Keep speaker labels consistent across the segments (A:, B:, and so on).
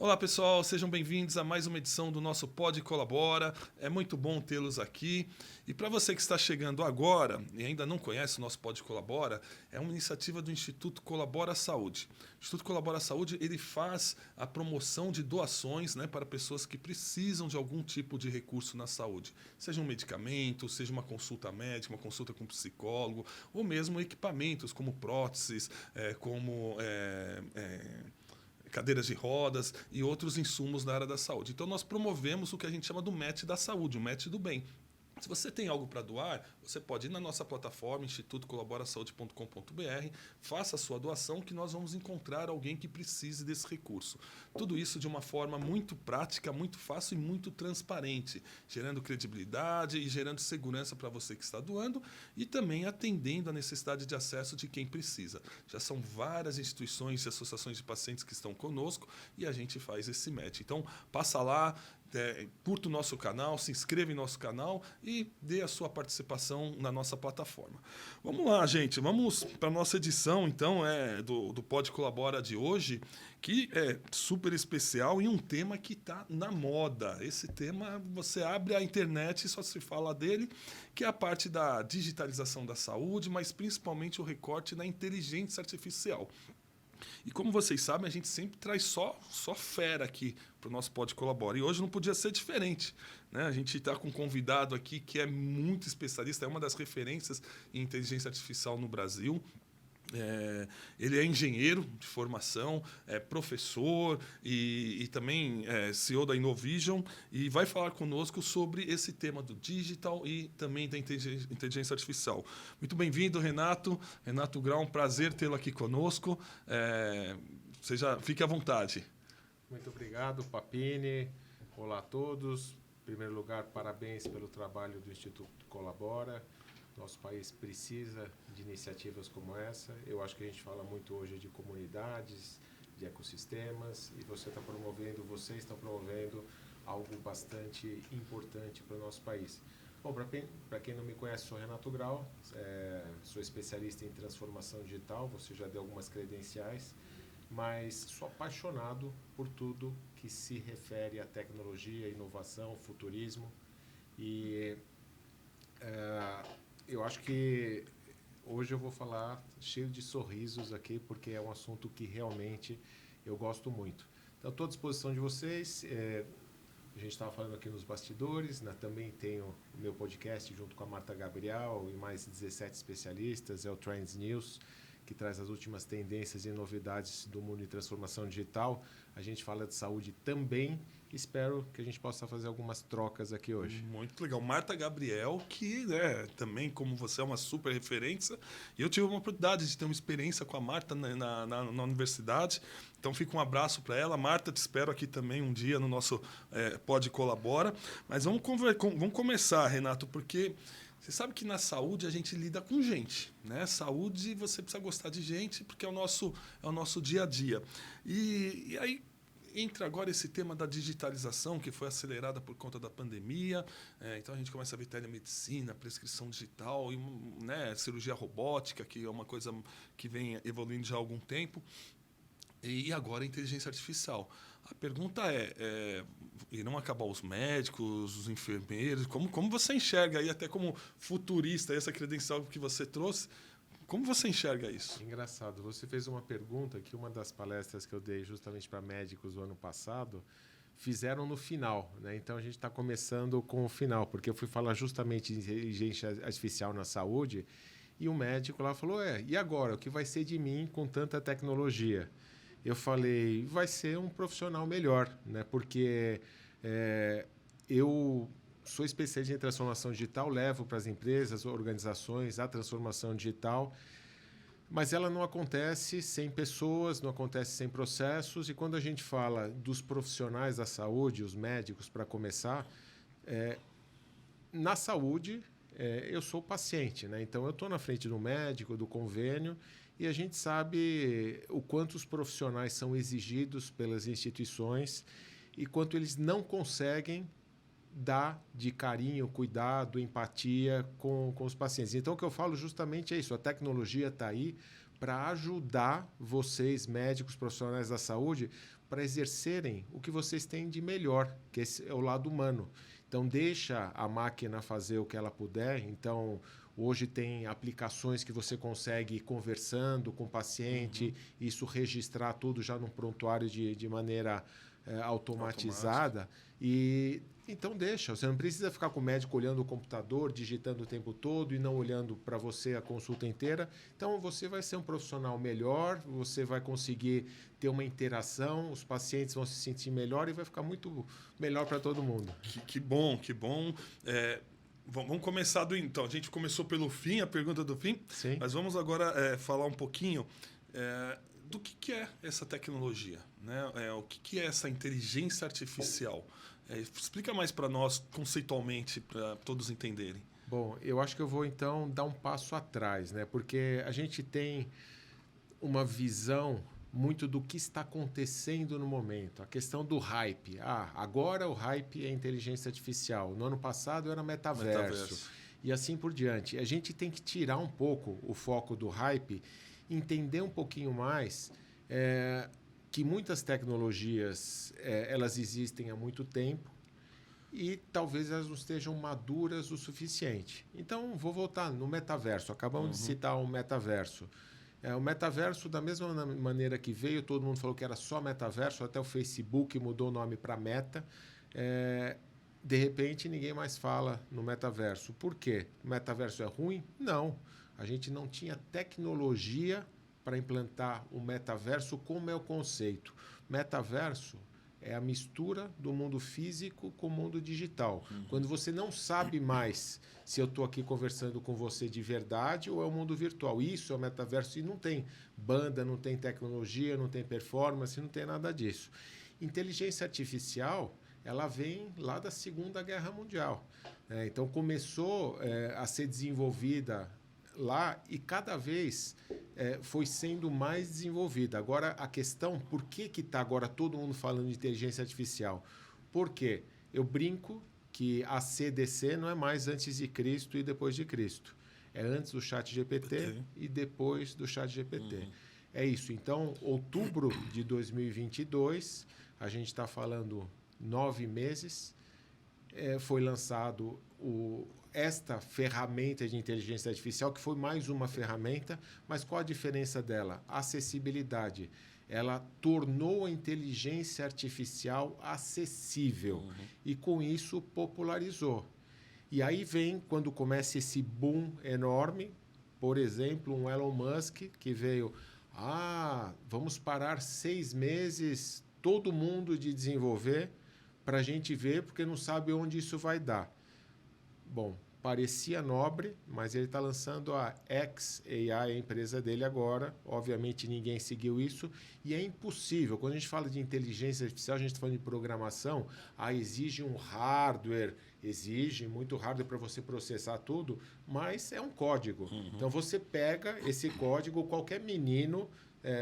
A: Olá pessoal, sejam bem-vindos a mais uma edição do nosso Pod Colabora. É muito bom tê-los aqui. E para você que está chegando agora e ainda não conhece o nosso Pod Colabora, é uma iniciativa do Instituto Colabora Saúde. O Instituto Colabora Saúde ele faz a promoção de doações, para pessoas que precisam de algum tipo de recurso na saúde. Seja um medicamento, seja uma consulta médica, uma consulta com um psicólogo, ou mesmo equipamentos como próteses, cadeiras de rodas e outros insumos na área da saúde. Então, nós promovemos o que a gente chama do match da saúde, o match do bem. Se você tem algo para doar, você pode ir na nossa plataforma, institutocolaborasaude.com.br, faça a sua doação que nós vamos encontrar alguém que precise desse recurso. Tudo isso de uma forma muito prática, muito fácil e muito transparente, gerando credibilidade e gerando segurança para você que está doando e também atendendo a necessidade de acesso de quem precisa. Já são várias instituições e associações de pacientes que estão conosco e a gente faz esse match. Então, passa lá, curta o nosso canal, se inscreva em nosso canal e dê a sua participação na nossa plataforma. Vamos lá, gente. Vamos para a nossa edição, então, do Pod Colabora de hoje, que é super especial e um tema que está na moda. Esse tema, você abre a internet e só se fala dele, que é a parte da digitalização da saúde, mas principalmente o recorte na inteligência artificial. E como vocês sabem, a gente sempre traz só fera aqui para o nosso Pod Colabora. E hoje não podia ser diferente, né? A gente está com um convidado aqui que é muito especialista, é uma das referências em inteligência artificial no Brasil. Ele é engenheiro de formação, é professor e também é CEO da Innovision e vai falar conosco sobre esse tema do digital e também da inteligência artificial. Muito bem-vindo, Renato. Renato Grau, um prazer tê-lo aqui conosco. Fique à vontade.
B: Muito obrigado, Papini. Olá a todos. Em primeiro lugar, parabéns pelo trabalho do Instituto Colabora. Nosso país precisa de iniciativas como essa. Eu acho que a gente fala muito hoje de comunidades, de ecossistemas, e vocês estão promovendo algo bastante importante para o nosso país. Bom, para quem não me conhece, sou Renato Grau, sou especialista em transformação digital, você já deu algumas credenciais, mas sou apaixonado por tudo que se refere à tecnologia, inovação, futurismo, e eu acho que hoje eu vou falar cheio de sorrisos aqui, porque é um assunto que realmente eu gosto muito. Então, estou à disposição de vocês. A gente estava falando aqui nos bastidores, né? Também tenho o meu podcast junto com a Marta Gabriel e mais 17 especialistas, é o Trends News, que traz as últimas tendências e novidades do mundo de transformação digital. A gente fala de saúde também. Espero que a gente possa fazer algumas trocas aqui hoje.
A: Muito legal. Marta Gabriel, que também, como você, é uma super referência. E eu tive uma oportunidade de ter uma experiência com a Marta na universidade. Então, fica um abraço para ela. Marta, te espero aqui também um dia no nosso Pod Colabora. Mas vamos começar, Renato, porque você sabe que na saúde a gente lida com gente, né? Saúde, você precisa gostar de gente, porque é o nosso dia a dia. E aí entra agora esse tema da digitalização, que foi acelerada por conta da pandemia. Então, a gente começa a ver telemedicina, prescrição digital, e, cirurgia robótica, que é uma coisa que vem evoluindo já há algum tempo. E agora a inteligência artificial. A pergunta irão acabar os médicos, os enfermeiros? Como você enxerga aí, até como futurista, essa credencial que você trouxe, como você enxerga isso?
B: Engraçado, você fez uma pergunta que uma das palestras que eu dei justamente para médicos no ano passado fizeram no final, né? Então a gente está começando com o final, porque eu fui falar justamente de inteligência artificial na saúde e o médico lá falou, e agora? O que vai ser de mim com tanta tecnologia? Eu falei, vai ser um profissional melhor, né? Porque eu sou especialista em transformação digital, levo para as empresas, organizações, a transformação digital, mas ela não acontece sem pessoas, não acontece sem processos, e quando a gente fala dos profissionais da saúde, os médicos, para começar, na saúde, eu sou paciente, né? Então eu estou na frente do médico, do convênio, e a gente sabe o quanto os profissionais são exigidos pelas instituições e quanto eles não conseguem dar de carinho, cuidado, empatia com os pacientes. Então, o que eu falo justamente é isso. A tecnologia está aí para ajudar vocês, médicos, profissionais da saúde, para exercerem o que vocês têm de melhor, que esse é o lado humano. Então, deixa a máquina fazer o que ela puder. Então, hoje tem aplicações que você consegue ir conversando com o paciente, isso registrar tudo já num prontuário de maneira automatizada. E então deixa. Você não precisa ficar com o médico olhando o computador, digitando o tempo todo e não olhando para você a consulta inteira. Então, você vai ser um profissional melhor, você vai conseguir ter uma interação, os pacientes vão se sentir melhor e vai ficar muito melhor para todo mundo.
A: Que bom, que bom. Vamos começar então. A gente começou pelo fim, a pergunta do fim.
B: Sim.
A: Mas vamos agora falar um pouquinho do que é essa tecnologia, né? O que é essa inteligência artificial? Explica mais para nós conceitualmente, para todos entenderem.
B: Bom, eu acho que eu vou então dar um passo atrás, né? Porque a gente tem uma visão muito do que está acontecendo no momento. A questão do hype. Agora o hype é inteligência artificial. No ano passado era metaverso. E assim por diante. A gente tem que tirar um pouco o foco do hype, entender um pouquinho mais que muitas tecnologias elas existem há muito tempo e talvez elas não estejam maduras o suficiente. Então, vou voltar no metaverso. Acabamos de citar o metaverso. O metaverso, da mesma maneira que veio, todo mundo falou que era só metaverso, até o Facebook mudou o nome para Meta. De repente, ninguém mais fala no metaverso. Por quê? O metaverso é ruim? Não. A gente não tinha tecnologia para implantar o metaverso. Como é o conceito? Metaverso é a mistura do mundo físico com o mundo digital. Quando você não sabe mais se eu estou aqui conversando com você de verdade ou é o mundo virtual. Isso é o metaverso e não tem banda, não tem tecnologia, não tem performance, não tem nada disso. Inteligência artificial, ela vem lá da Segunda Guerra Mundial. Então, começou a ser desenvolvida lá e cada vez foi sendo mais desenvolvida. Agora, a questão, por que está agora todo mundo falando de inteligência artificial? Por quê? Eu brinco que a CDC não é mais antes de Cristo e depois de Cristo. É antes do ChatGPT e depois do ChatGPT. É isso. Então, outubro de 2022, a gente está falando 9 meses, foi lançado esta ferramenta de inteligência artificial, que foi mais uma ferramenta, mas qual a diferença dela? Acessibilidade. Ela tornou a inteligência artificial acessível e, com isso, popularizou. E aí vem, quando começa esse boom enorme, por exemplo, um Elon Musk que veio, vamos parar 6 meses, todo mundo de desenvolver, para a gente ver, porque não sabe onde isso vai dar. Bom, parecia nobre, mas ele está lançando a xAI, a empresa dele agora. Obviamente, ninguém seguiu isso. E é impossível. Quando a gente fala de inteligência artificial, a gente está falando de programação. Exige um hardware, exige muito hardware para você processar tudo, mas é um código. Então, você pega esse código, qualquer menino,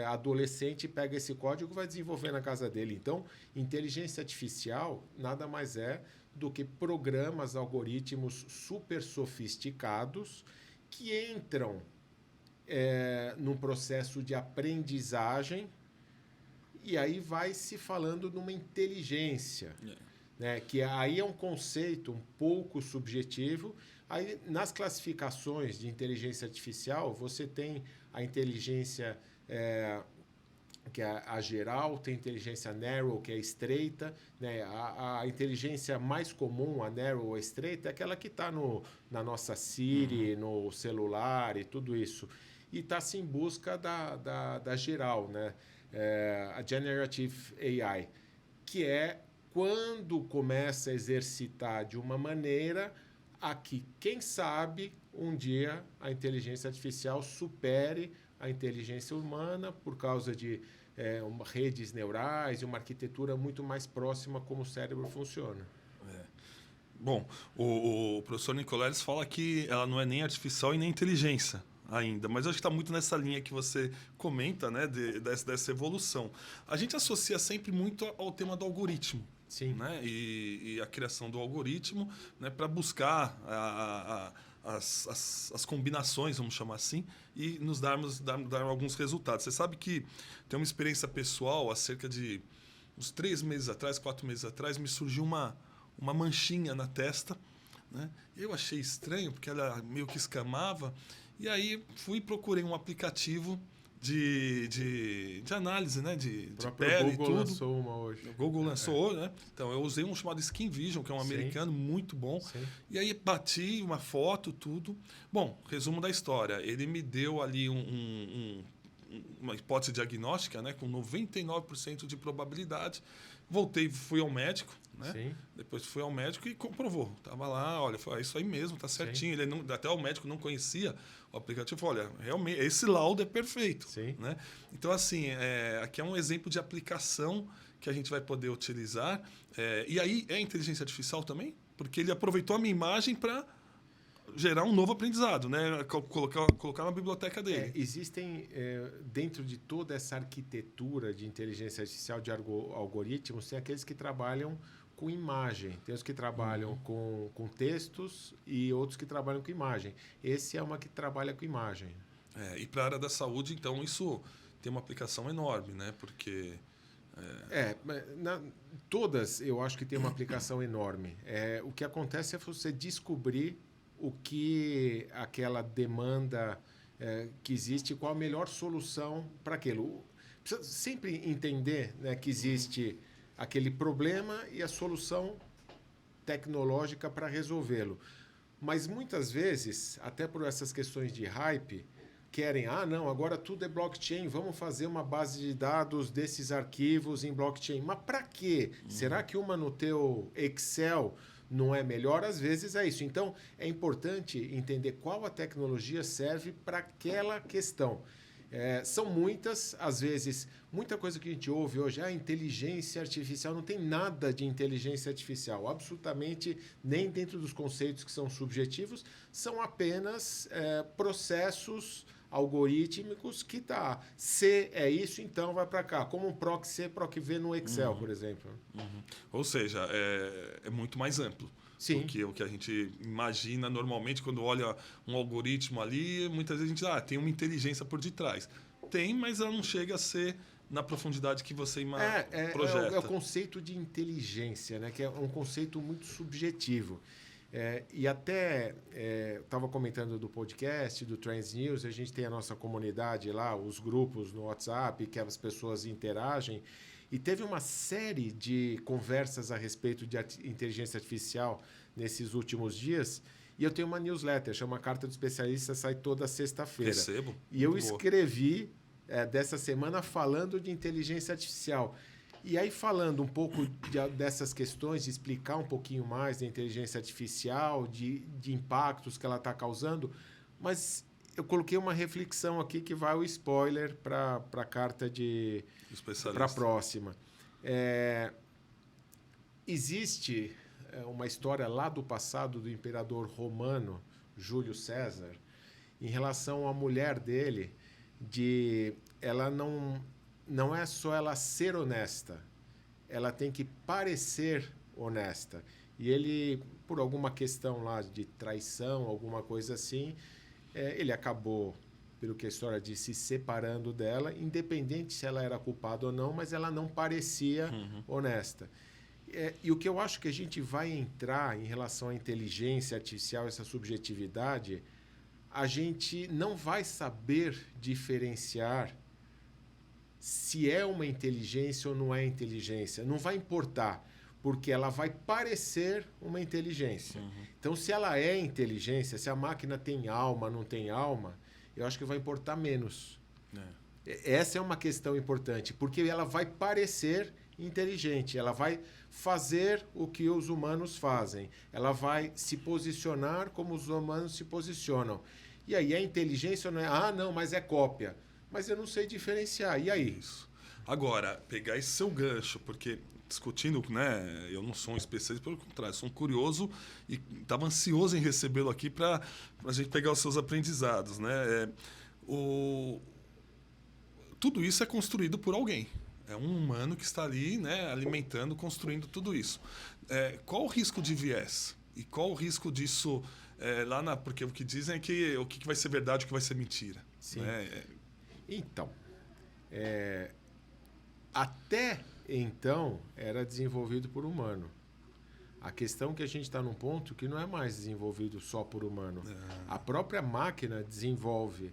B: adolescente, pega esse código e vai desenvolver na casa dele. Então, inteligência artificial nada mais é do que programas, algoritmos super sofisticados que entram num processo de aprendizagem e aí vai se falando numa inteligência, né? Que aí é um conceito um pouco subjetivo. Aí, nas classificações de inteligência artificial, você tem a inteligência que é a geral, tem a inteligência narrow, que é estreita, né? A inteligência mais comum, a narrow, a estreita, é aquela que está na nossa Siri, no celular e tudo isso. E está-se em busca da geral, né? A Generative AI, que é quando começa a exercitar de uma maneira a que, quem sabe, um dia a inteligência artificial supere a inteligência humana por causa de redes neurais e uma arquitetura muito mais próxima como o cérebro funciona.
A: Bom, o professor Nicoleles fala que ela não é nem artificial e nem inteligência ainda, mas eu acho que está muito nessa linha que você comenta, né, dessa evolução. A gente associa sempre muito ao tema do algoritmo.
B: Sim.
A: Né? E a criação do algoritmo, né, para buscar as combinações, vamos chamar assim, e nos dar alguns resultados. Você sabe que tem uma experiência pessoal há cerca de uns 3 meses atrás, 4 meses atrás, me surgiu uma manchinha na testa, né? Eu achei estranho, porque ela meio que escamava. E aí fui e procurei um aplicativo de análise, né? De pele e
B: Google
A: tudo.
B: lançou uma hoje.
A: O Google lançou, né? Então, eu usei um chamado Skin Vision, que é um
B: Sim.
A: americano muito bom.
B: Sim.
A: E aí bati uma foto, tudo. Bom, resumo da história. Ele me deu ali uma hipótese diagnóstica, né? Com 99% de probabilidade. Voltei, fui ao médico, né?
B: Sim.
A: Depois fui ao médico e comprovou. Tava lá, olha, foi isso aí mesmo, tá certinho. Ele não, até o médico não conhecia o aplicativo. Falou, olha, realmente, esse laudo é perfeito.
B: Sim.
A: Né? Então, assim, aqui é um exemplo de aplicação que a gente vai poder utilizar. E aí, é inteligência artificial também? Porque ele aproveitou a minha imagem para gerar um novo aprendizado, né? Colocar na biblioteca dele.
B: Existem, dentro de toda essa arquitetura de inteligência artificial, de algoritmos, tem aqueles que trabalham com imagem, tem os que trabalham com textos e outros que trabalham com imagem. Esse é uma que trabalha com imagem.
A: E para a área da saúde, então, isso tem uma aplicação enorme, né? Porque...
B: todas eu acho que tem uma aplicação enorme. O que acontece é você descobrir o que aquela demanda que existe, qual a melhor solução para aquilo. Precisa sempre entender, né, que existe aquele problema e a solução tecnológica para resolvê-lo. Mas muitas vezes, até por essas questões de hype, querem, não, agora tudo é blockchain, vamos fazer uma base de dados desses arquivos em blockchain. Mas para quê? Será que uma no teu Excel não é melhor? Às vezes é isso. Então, é importante entender qual a tecnologia serve para aquela questão. São muitas, às vezes, muita coisa que a gente ouve hoje, inteligência artificial, não tem nada de inteligência artificial, absolutamente, nem dentro dos conceitos que são subjetivos, são apenas processos algorítmicos que C é isso, então vai para cá, como um PROC C, PROC V no Excel, por exemplo.
A: Ou seja, é muito mais amplo.
B: Sim.
A: Do que o que a gente imagina normalmente quando olha um algoritmo ali, muitas vezes a gente diz, tem uma inteligência por detrás. Tem, mas ela não chega a ser na profundidade que você projeta.
B: É o conceito de inteligência, né? Que é um conceito muito subjetivo. E até estava comentando do podcast, do Trends News, a gente tem a nossa comunidade lá, os grupos no WhatsApp, que as pessoas interagem, e teve uma série de conversas a respeito de inteligência artificial nesses últimos dias, e eu tenho uma newsletter, chama Carta do Especialista, sai toda sexta-feira.
A: Recebo.
B: E eu escrevi dessa semana falando de inteligência artificial. E aí, falando um pouco dessas questões, de explicar um pouquinho mais da inteligência artificial, de impactos que ela está causando, mas eu coloquei uma reflexão aqui que vai o spoiler para a carta para a próxima. Existe uma história lá do passado do imperador romano, Júlio César, em relação à mulher dele, ela não é só ela ser honesta, ela tem que parecer honesta. E ele, por alguma questão lá de traição, alguma coisa assim, ele acabou, pelo que a história diz, se separando dela, independente se ela era culpada ou não, mas ela não parecia honesta. E o que eu acho que a gente vai entrar em relação à inteligência artificial, essa subjetividade, a gente não vai saber diferenciar se é uma inteligência ou não é inteligência. Não vai importar, porque ela vai parecer uma inteligência. Então, se ela é inteligência, se a máquina tem alma, não tem alma, eu acho que vai importar menos. Essa é uma questão importante, porque ela vai parecer inteligente, ela vai fazer o que os humanos fazem, ela vai se posicionar como os humanos se posicionam. E aí, a inteligência não é, não, mas é cópia. Mas eu não sei diferenciar. E aí?
A: Isso. Agora, pegar esse seu gancho, porque discutindo, né, eu não sou um especialista, pelo contrário, sou um curioso e estava ansioso em recebê-lo aqui para a gente pegar os seus aprendizados. Né? Tudo isso é construído por alguém. É um humano que está ali, né, alimentando, construindo tudo isso. Qual o risco de viés? E qual o risco disso porque o que dizem é que o que vai ser verdade e o que vai ser mentira.
B: Sim. Então, até então era desenvolvido por humano. A questão é que a gente está num ponto que não é mais desenvolvido só por humano. A própria máquina desenvolve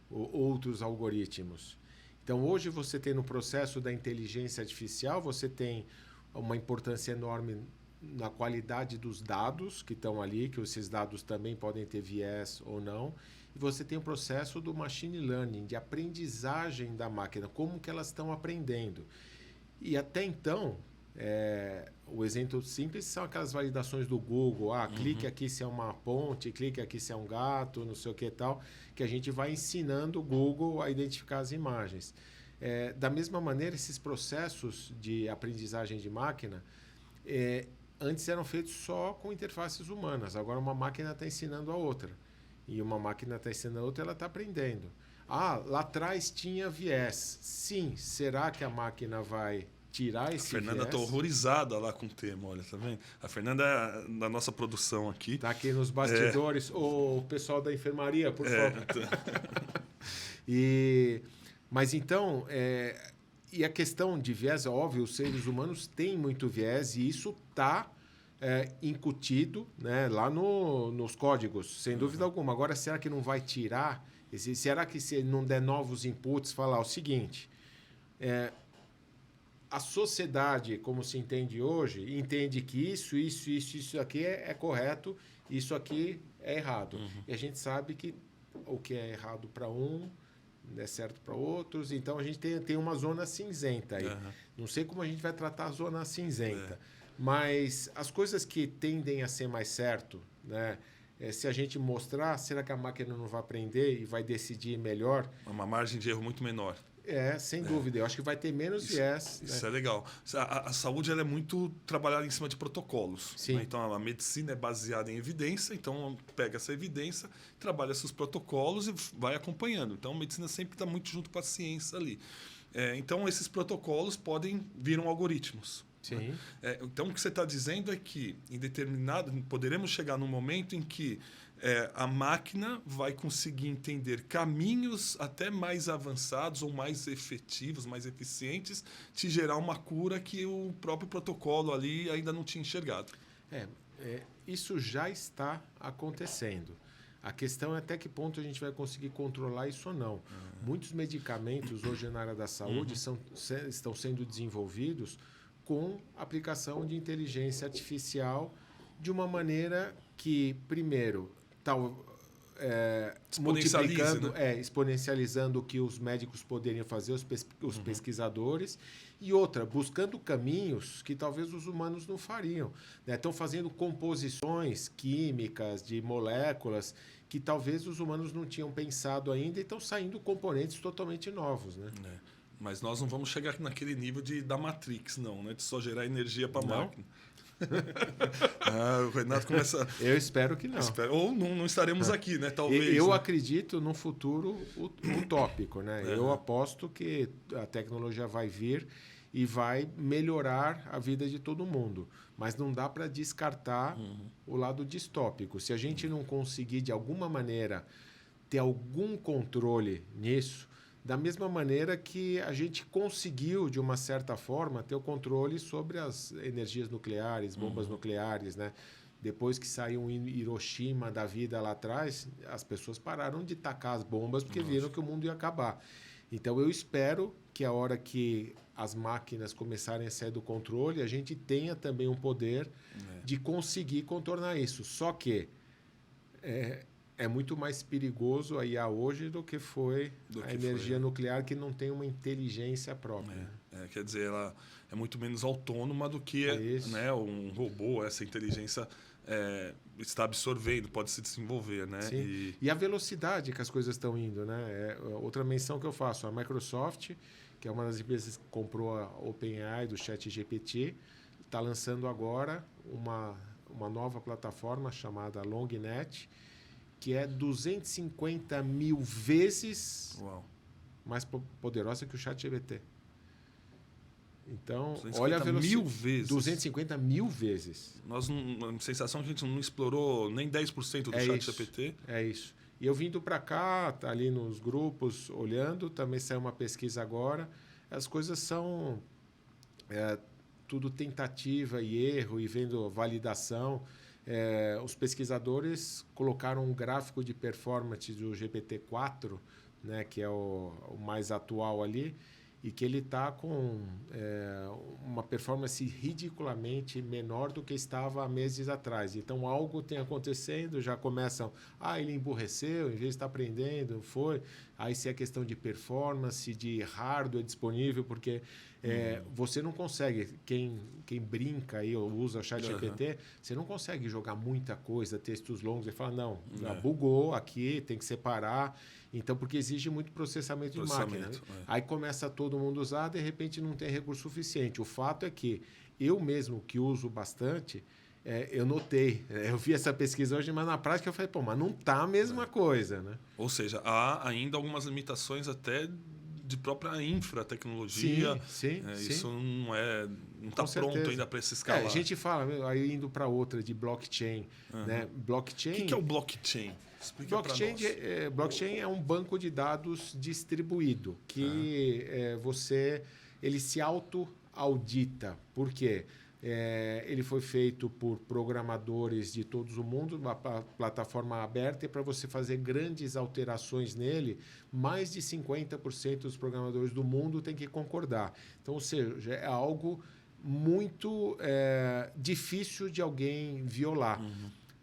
B: outros algoritmos. Então, hoje você tem no processo da inteligência artificial, você tem uma importância enorme na qualidade dos dados que estão ali, que esses dados também podem ter viés ou não. E você tem o processo do machine learning, de aprendizagem da máquina, como que elas estão aprendendo. E até então, o exemplo simples são aquelas validações do Google. Clique aqui se é uma ponte, clique aqui se é um gato, não sei o que e tal, que a gente vai ensinando o Google a identificar as imagens. Da mesma maneira, esses processos de aprendizagem de máquina, antes eram feitos só com interfaces humanas. Agora uma máquina está ensinando a outra. E uma máquina está ensinando a outra, ela está aprendendo. Lá atrás tinha viés. Sim, será que a máquina vai tirar esse viés?
A: A Fernanda está horrorizada lá com o tema, olha, tá vendo? A Fernanda é da nossa produção aqui.
B: Está aqui nos bastidores. O pessoal da enfermaria, por favor. Mas então, e a questão de viés, é óbvio, os seres humanos têm muito viés e isso está incutido, né, lá nos códigos, sem dúvida alguma. Agora, será que não vai tirar? Será que se não der novos inputs, falar o seguinte... A sociedade, como se entende hoje, entende que isso aqui é correto, isso aqui é errado. E a gente sabe que o que é errado para um é certo para outros, então a gente tem uma zona cinzenta aí. Não sei como a gente vai tratar a zona cinzenta, mas as coisas que tendem a ser mais certo, né? Se a gente mostrar, será que a máquina não vai aprender e vai decidir melhor?
A: Uma margem de erro muito menor.
B: Sem dúvida. Eu acho que vai ter menos viés.
A: Isso é legal. A saúde ela é muito trabalhada em cima de protocolos.
B: Sim.
A: Né? Então, a medicina é baseada em evidência. Então, pega essa evidência, trabalha seus protocolos e vai acompanhando. Então, a medicina sempre está muito junto com a ciência ali. Então, esses protocolos viram algoritmos.
B: Sim.
A: Né? Então, o que você está dizendo é que, poderemos chegar num momento em que a máquina vai conseguir entender caminhos até mais avançados ou mais efetivos, mais eficientes, de gerar uma cura que o próprio protocolo ali ainda não tinha enxergado.
B: Isso já está acontecendo. A questão é até que ponto a gente vai conseguir controlar isso ou não. Muitos medicamentos hoje na área da saúde estão sendo desenvolvidos com aplicação de inteligência artificial de uma maneira que, primeiro, multiplicando, exponencializando o que os médicos poderiam fazer, os pesquisadores, e outra, buscando caminhos que talvez os humanos não fariam. Né? Estão fazendo composições químicas de moléculas que talvez os humanos não tinham pensado ainda e estão saindo componentes totalmente novos. Né?
A: Mas nós não vamos chegar naquele nível da Matrix, não, né? De só gerar energia para a máquina. O Renato começa...
B: Eu espero que não.
A: Ou não estaremos aqui, né? Talvez.
B: Eu acredito num futuro utópico, né? Eu aposto que a tecnologia vai vir e vai melhorar a vida de todo mundo. Mas não dá para descartar o lado distópico. Se a gente não conseguir, de alguma maneira, ter algum controle nisso, da mesma maneira que a gente conseguiu, de uma certa forma, ter o controle sobre as energias nucleares, bombas nucleares, né? Depois que saiu um Hiroshima da vida lá atrás, as pessoas pararam de tacar as bombas porque viram que o mundo ia acabar. Então, eu espero que a hora que as máquinas começarem a sair do controle, a gente tenha também um poder de conseguir contornar isso. Só que é muito mais perigoso a IA hoje do que foi a energia nuclear, que não tem uma inteligência própria.
A: Quer dizer, ela é muito menos autônoma do que né, um robô. Essa inteligência está absorvendo, pode se desenvolver. Né?
B: Sim. E a velocidade que as coisas estão indo. Né? Outra menção que eu faço, a Microsoft, que é uma das empresas que comprou a OpenAI do ChatGPT, está lançando agora uma nova plataforma chamada LongNet, que é 250 mil vezes mais poderosa que o ChatGPT. Então, olha a velocidade.
A: 250 mil vezes.
B: 250 mil vezes.
A: A sensação que a gente não explorou nem 10% do ChatGPT.
B: É isso. E eu vindo para cá, tá ali nos grupos, olhando, também saiu uma pesquisa agora. As coisas são tudo tentativa e erro e vendo validação. Os pesquisadores colocaram um gráfico de performance do GPT-4, né, que é o mais atual ali, e que ele está com uma performance ridiculamente menor do que estava há meses atrás. Então, algo tem acontecendo, já começam, ele emburreceu, em vez de estar aprendendo, foi. Aí, se é questão de performance, de hardware disponível, porque você não consegue, quem brinca aí ou usa o ChatGPT, você não consegue jogar muita coisa, textos longos, e fala, não, bugou aqui, tem que separar. Então, porque exige muito processamento de máquina. Né? Aí começa todo mundo a usar, de repente não tem recurso suficiente. O fato é que eu mesmo, que uso bastante, eu notei. Eu vi essa pesquisa hoje, mas na prática eu falei, mas não está a mesma coisa. Né?
A: Ou seja, há ainda algumas limitações até de própria infratecnologia.
B: Sim.
A: Isso não está pronto ainda para essa escala.
B: A gente fala, aí indo para outra, de blockchain. Né? Blockchain.
A: O que é o blockchain?
B: Blockchain é um banco de dados distribuído que ele se auto-audita. Por quê? Ele foi feito por programadores de todo o mundo, uma plataforma aberta, e para você fazer grandes alterações nele, mais de 50% dos programadores do mundo têm que concordar. Então, ou seja, é algo muito difícil de alguém violar.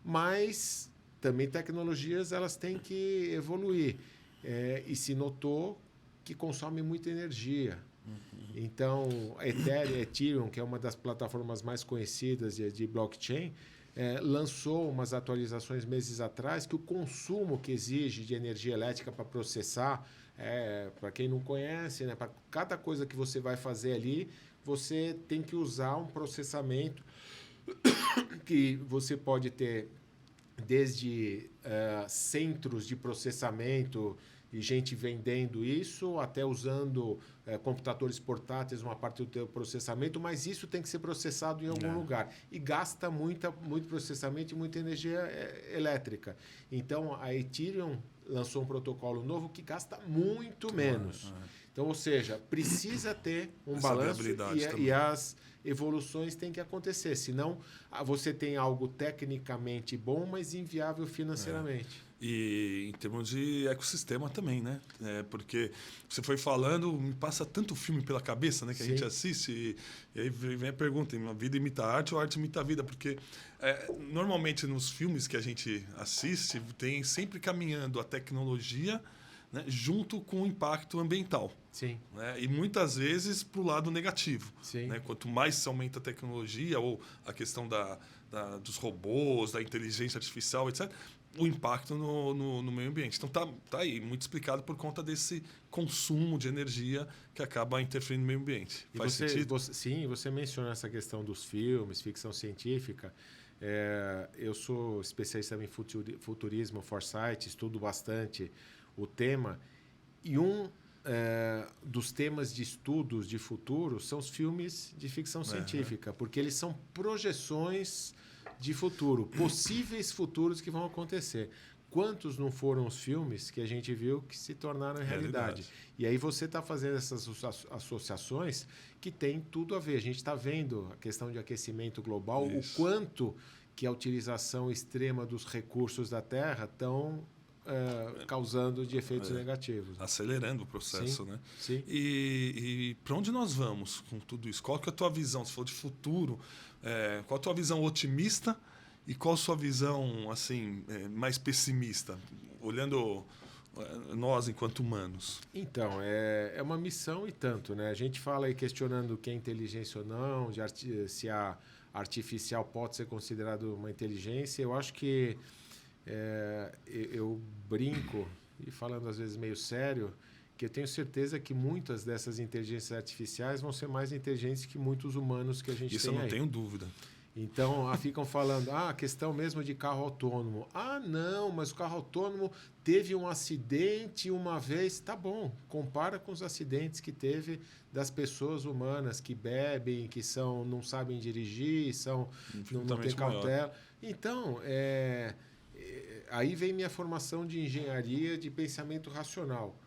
B: Mas também tecnologias elas têm que evoluir. E se notou que consome muita energia. Então, Ethereum, que é uma das plataformas mais conhecidas de blockchain, lançou umas atualizações meses atrás que o consumo que exige de energia elétrica para processar, para quem não conhece, né, para cada coisa que você vai fazer ali, você tem que usar um processamento que você pode ter desde centros de processamento e gente vendendo isso, até usando computadores portáteis, uma parte do teu processamento, mas isso tem que ser processado em algum lugar. E gasta muito processamento e muita energia elétrica. Então, a Ethereum lançou um protocolo novo que gasta muito menos. Então, ou seja, precisa ter um balanço e as evoluções têm que acontecer. Senão, você tem algo tecnicamente bom, mas inviável financeiramente.
A: E em termos de ecossistema também, né? Porque você foi falando, me passa tanto filme pela cabeça, né? Que a gente assiste e aí vem a pergunta, a vida imita a arte ou a arte imita a vida? Porque normalmente nos filmes que a gente assiste, tem sempre caminhando a tecnologia, né, junto com o impacto ambiental.
B: Sim.
A: Né? E muitas vezes para o lado negativo.
B: Sim.
A: Né? Quanto mais se aumenta a tecnologia ou a questão dos robôs, da inteligência artificial, etc., o impacto no meio ambiente. Então, tá aí, muito explicado por conta desse consumo de energia que acaba interferindo no meio ambiente. Faz sentido?
B: Sim, você menciona essa questão dos filmes, ficção científica. Eu sou especialista em futurismo, foresight, estudo bastante o tema. E dos temas de estudos de futuro são os filmes de ficção científica, porque eles são projeções de futuro, possíveis futuros que vão acontecer. Quantos não foram os filmes que a gente viu que se tornaram realidade? E aí você está fazendo essas associações que tem tudo a ver. A gente está vendo a questão de aquecimento global, o quanto que a utilização extrema dos recursos da Terra estão causando de efeitos negativos.
A: Acelerando o processo, né?
B: Sim.
A: E para onde nós vamos com tudo isso? Qual que é a tua visão? Se for de futuro, qual a tua visão otimista e qual a sua visão assim mais pessimista, olhando nós enquanto humanos?
B: Então, é uma missão e tanto, né? A gente fala aí questionando o que é inteligência ou não, se a artificial pode ser considerado uma inteligência. Eu acho que eu brinco, e falando às vezes meio sério, que eu tenho certeza que muitas dessas inteligências artificiais vão ser mais inteligentes que muitos humanos que a gente tem aí.
A: Isso eu não tenho dúvida.
B: Então, ficam falando, a questão mesmo de carro autônomo. Não, mas o carro autônomo teve um acidente uma vez. Tá bom, compara com os acidentes que teve das pessoas humanas que bebem, que não sabem dirigir, não têm cautela. Então, aí vem minha formação de engenharia, de pensamento racional.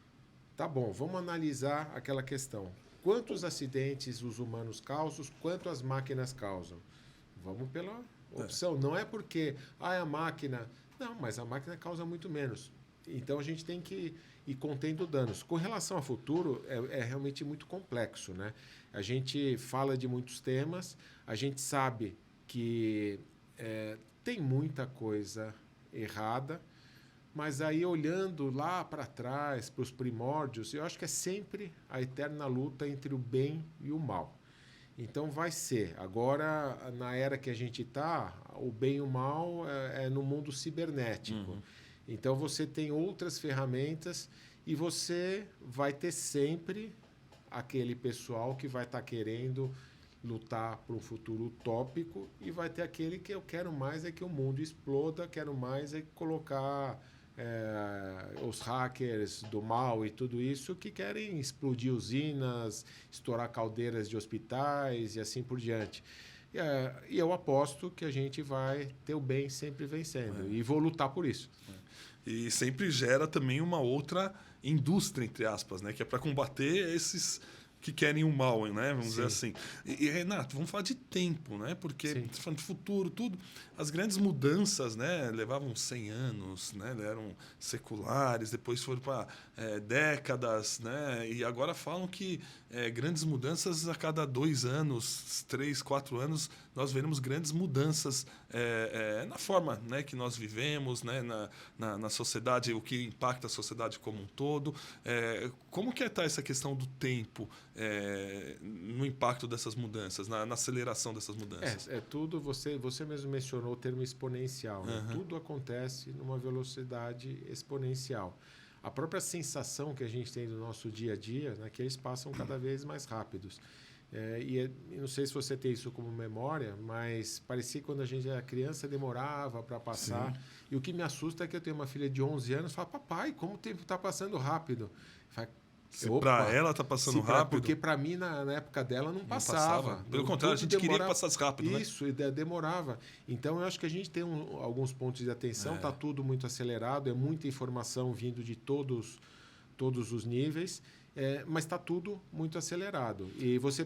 B: Tá bom, vamos analisar aquela questão. Quantos acidentes os humanos causam, quanto as máquinas causam? Vamos pela opção. Não é porque a máquina... Não, mas a máquina causa muito menos. Então, a gente tem que ir contendo danos. Com relação ao futuro, é realmente muito complexo, né? A gente fala de muitos temas, a gente sabe que tem muita coisa errada, mas aí olhando lá para trás, para os primórdios, eu acho que é sempre a eterna luta entre o bem e o mal. Então vai ser. Agora, na era que a gente está, o bem e o mal é no mundo cibernético.
A: Uhum.
B: Então você tem outras ferramentas e você vai ter sempre aquele pessoal que vai estar querendo lutar por um futuro utópico e vai ter aquele que eu quero mais é que o mundo exploda, quero mais é colocar os hackers do mal e tudo isso que querem explodir usinas, estourar caldeiras de hospitais e assim por diante. E eu aposto que a gente vai ter o bem sempre vencendo e vou lutar por isso.
A: E sempre gera também uma outra indústria, entre aspas, né? Que é para combater esses que querem o mal, né? Vamos dizer assim. E, Renato, vamos falar de tempo, né? Porque, falando de futuro, tudo, as grandes mudanças, né? Levavam 100 anos, né? Eram seculares, depois foram para décadas, né? E agora falam que grandes mudanças a cada 2 anos, 3, 4 anos, nós veremos grandes mudanças na forma, né, que nós vivemos, né, na sociedade, o que impacta a sociedade como um todo. Como que está essa questão do tempo no impacto dessas mudanças, na aceleração dessas mudanças?
B: Tudo, você mesmo mencionou o termo exponencial. Né?
A: Uhum.
B: Tudo acontece numa velocidade exponencial. A própria sensação que a gente tem do nosso dia a dia, né, que eles passam cada vez mais rápidos. Não sei se você tem isso como memória, mas parecia que quando a gente era criança demorava para passar. Sim. E o que me assusta é que eu tenho uma filha de 11 anos e falo, papai, como o tempo está passando rápido?
A: Para ela está passando rápido?
B: Porque para mim, na época dela, não passava.
A: Pelo contrário, a gente queria que passasse rápido.
B: Isso, né? Demorava. Então, eu acho que a gente tem alguns pontos de atenção, está tudo muito acelerado, é muita informação vindo de todos os níveis, mas está tudo muito acelerado. E você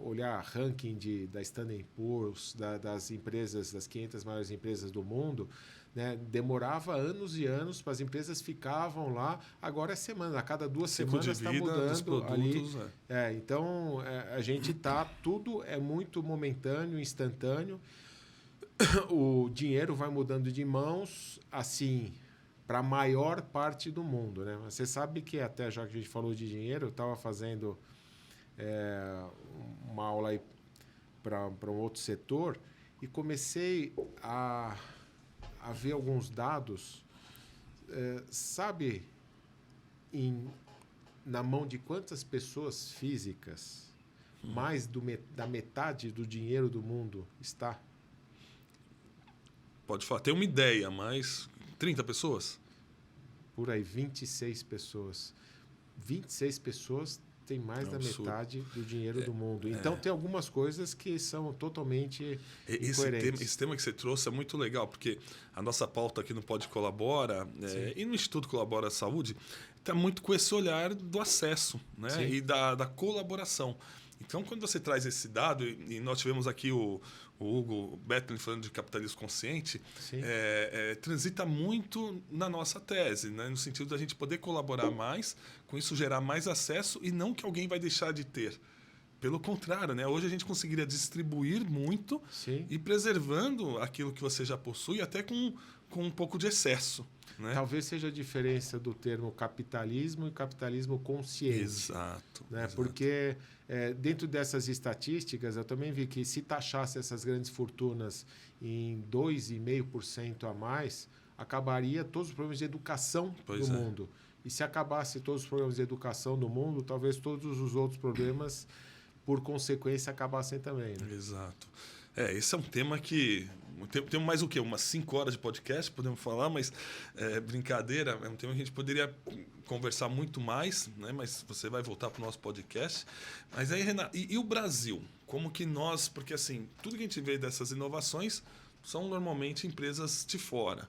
B: olhar ranking da Standard & Poor's, das empresas, das 500 maiores empresas do mundo, né? Demorava anos e anos, as empresas ficavam lá, agora é semana, a cada 2 semanas está mudando
A: produtos,
B: ali. Então, a gente tudo é muito momentâneo, instantâneo, o dinheiro vai mudando de mãos, assim, para a maior parte do mundo. Né? Você sabe que, até já que a gente falou de dinheiro, eu estava fazendo uma aula aí para um outro setor e comecei a ver alguns dados, sabe, na mão de quantas pessoas físicas mais da metade do dinheiro do mundo está?
A: Pode falar, tem uma ideia, mas 30 pessoas?
B: Por aí, 26 pessoas. 26 pessoas têm mais da metade do dinheiro do mundo. Então, tem algumas coisas que são totalmente incoerentes.
A: Esse tema que você trouxe é muito legal, porque a nossa pauta aqui no Pode Colabora e no Instituto Colabora Saúde está muito com esse olhar do acesso, né? E da colaboração. Então, quando você traz esse dado, e nós tivemos aqui o Hugo Betlin falando de capitalismo consciente, transita muito na nossa tese, né? No sentido da gente poder colaborar mais, com isso gerar mais acesso e não que alguém vai deixar de ter. Pelo contrário, né? Hoje a gente conseguiria distribuir muito e preservando aquilo que você já possui, até com um pouco de excesso. Né?
B: Talvez seja a diferença do termo capitalismo e capitalismo consciente.
A: Exato.
B: Né? Exato. Porque dentro dessas estatísticas, eu também vi que se taxasse essas grandes fortunas em 2,5% a mais, acabaria todos os problemas de educação do mundo. E se acabasse todos os problemas de educação do mundo, talvez todos os outros problemas, por consequência, acabassem também. Né?
A: Exato. Esse é um tema que... Temos mais o quê? Umas 5 horas de podcast, podemos falar, mas brincadeira, é um tema que a gente poderia conversar muito mais, né? Mas você vai voltar para o nosso podcast. Mas aí, Renato, e o Brasil? Como que nós... Porque, assim, tudo que a gente vê dessas inovações, são normalmente empresas de fora.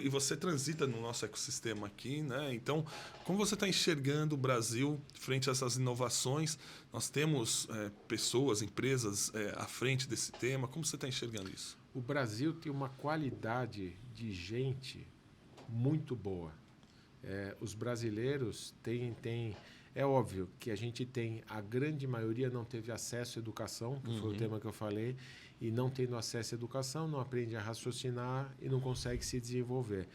A: E você transita no nosso ecossistema aqui, né? Então, como você está enxergando o Brasil frente a essas inovações? Nós temos pessoas, empresas à frente desse tema. Como você está enxergando isso?
B: O Brasil tem uma qualidade de gente muito boa. Os brasileiros têm. É óbvio que a gente tem, a grande maioria não teve acesso à educação, que foi o tema que eu falei, e não tendo acesso à educação, não aprende a raciocinar e não consegue se desenvolver.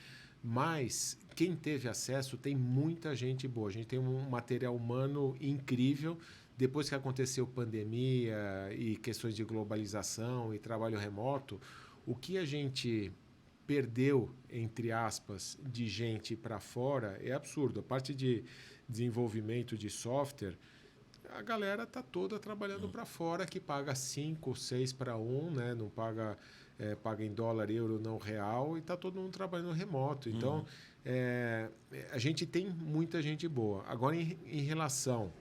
B: Mas quem teve acesso tem muita gente boa. A gente tem um material humano incrível. Depois que aconteceu pandemia e questões de globalização e trabalho remoto, o que a gente perdeu, entre aspas, de gente para fora é absurdo. A parte de desenvolvimento de software, a galera está toda trabalhando para fora, que paga 5, 6 para 1, né? Não paga, paga em dólar, euro, não real, e está todo mundo trabalhando remoto. Então, a gente tem muita gente boa. Agora, em relação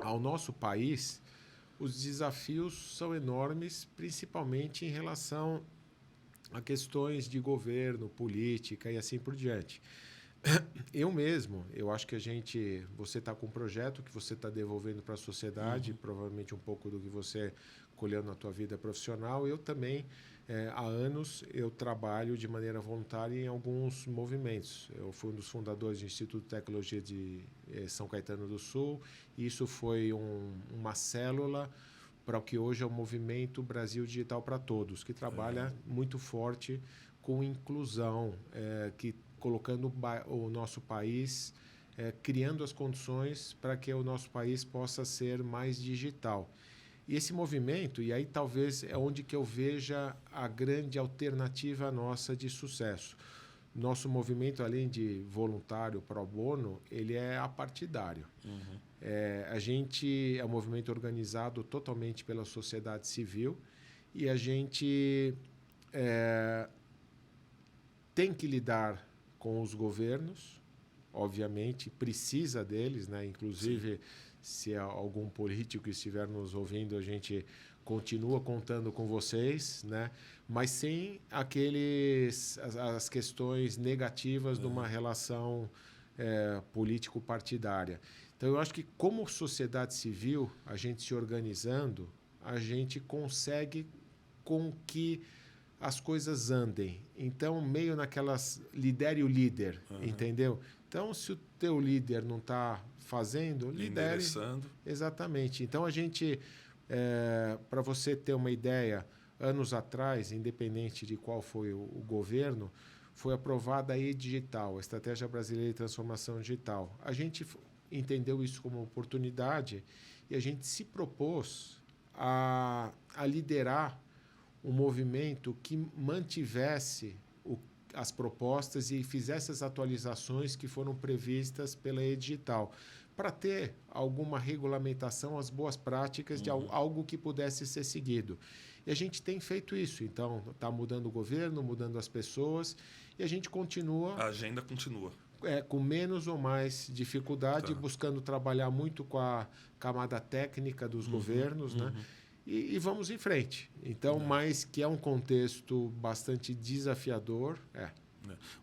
B: ao nosso país, os desafios são enormes, principalmente em relação a questões de governo, política e assim por diante. Eu acho que você está com um projeto que você está devolvendo para a sociedade, provavelmente um pouco do que você colheu na tua vida profissional. Eu também, há anos, eu trabalho de maneira voluntária em alguns movimentos. Eu fui um dos fundadores do Instituto de Tecnologia de São Caetano do Sul, e isso foi uma célula para o que hoje é o Movimento Brasil Digital para Todos, que trabalha muito forte com inclusão, colocando o nosso país, criando as condições para que o nosso país possa ser mais digital. E esse movimento, e aí talvez é onde que eu veja a grande alternativa nossa de sucesso. Nosso movimento, além de voluntário pro bono, ele é apartidário. A gente é um movimento organizado totalmente pela sociedade civil, e a gente tem que lidar com os governos, obviamente, precisa deles, né? Inclusive, se algum político estiver nos ouvindo, a gente continua contando com vocês, né? Mas sem as questões negativas de uma relação político-partidária. Então, eu acho que, como sociedade civil, a gente se organizando, a gente consegue com que as coisas andem. Então, meio naquelas lidere o líder, entendeu? Então, se o teu líder não está fazendo, lidere.
A: Endereçando.
B: Exatamente. Então, a gente, para você ter uma ideia, anos atrás, independente de qual foi o governo, foi aprovada a e-digital, a Estratégia Brasileira de Transformação Digital. A gente entendeu isso como oportunidade e a gente se propôs a liderar um movimento que mantivesse as propostas e fizesse as atualizações que foram previstas pela e-digital, para ter alguma regulamentação, as boas práticas de algo que pudesse ser seguido. E a gente tem feito isso. Então, está mudando o governo, mudando as pessoas, e a gente continua...
A: A agenda continua.
B: Com menos ou mais dificuldade, buscando trabalhar muito com a camada técnica dos governos, né? E vamos em frente. Então, mas que é um contexto bastante desafiador.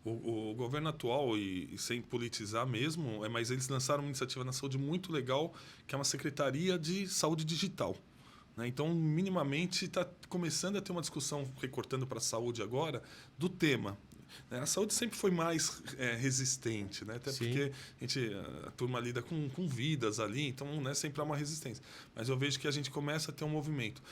A: O governo atual, e sem politizar mesmo, mas eles lançaram uma iniciativa na saúde muito legal, que é uma Secretaria de Saúde Digital. Né? Então, minimamente, está começando a ter uma discussão, recortando para a saúde agora, do tema. A saúde sempre foi mais resistente, né? Até porque a turma lida com vidas ali, então, né, sempre há uma resistência. Mas eu vejo que a gente começa a ter um movimento.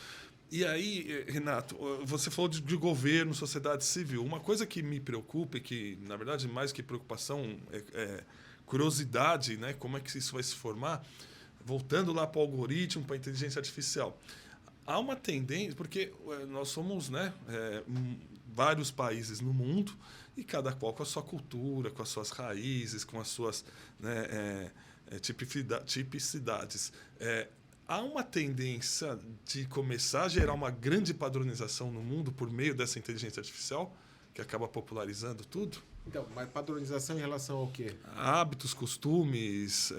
A: E aí, Renato, você falou de governo, sociedade civil. Uma coisa que me preocupa, e que, na verdade, mais que preocupação, é curiosidade, né? Como é que isso vai se formar? Voltando lá para o algoritmo, para a inteligência artificial. Há uma tendência, porque nós somos, né, vários países no mundo, e cada qual com a sua cultura, com as suas raízes, com as suas, né, tipicidades. Há uma tendência de começar a gerar uma grande padronização no mundo por meio dessa inteligência artificial, que acaba popularizando tudo?
B: Então, mas padronização em relação ao quê?
A: Hábitos, costumes...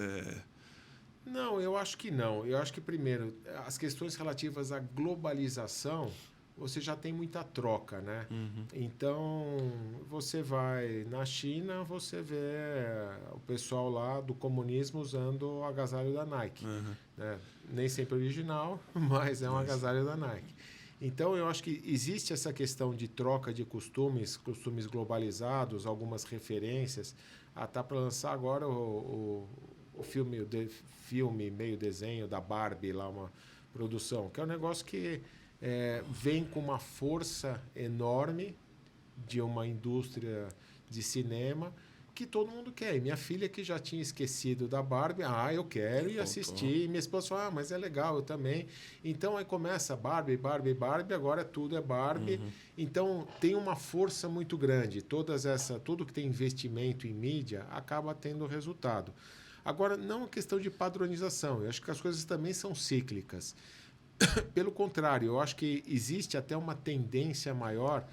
B: Não, eu acho que não. Eu acho que, primeiro, as questões relativas à globalização, você já tem muita troca, né?
A: Uhum.
B: Então, você vai na China, você vê o pessoal lá do comunismo usando o agasalho da Nike.
A: Uhum.
B: Né? Nem sempre original, mas é um
A: Isso.
B: agasalho da Nike. Então, eu acho que existe essa questão de troca de costumes, costumes globalizados, algumas referências. Tá para lançar agora o filme meio desenho da Barbie, lá uma produção, que é um negócio que vem com uma força enorme de uma indústria de cinema que todo mundo quer. E minha filha, que já tinha esquecido da Barbie, eu quero ir assistir. E minha esposa falou, mas é legal, eu também. Então aí começa Barbie, Barbie, Barbie, agora tudo é Barbie.
A: Uhum.
B: Então tem uma força muito grande. Tudo que tem investimento em mídia acaba tendo resultado. Agora, não é questão de padronização. Eu acho que as coisas também são cíclicas. Pelo contrário, eu acho que existe até uma tendência maior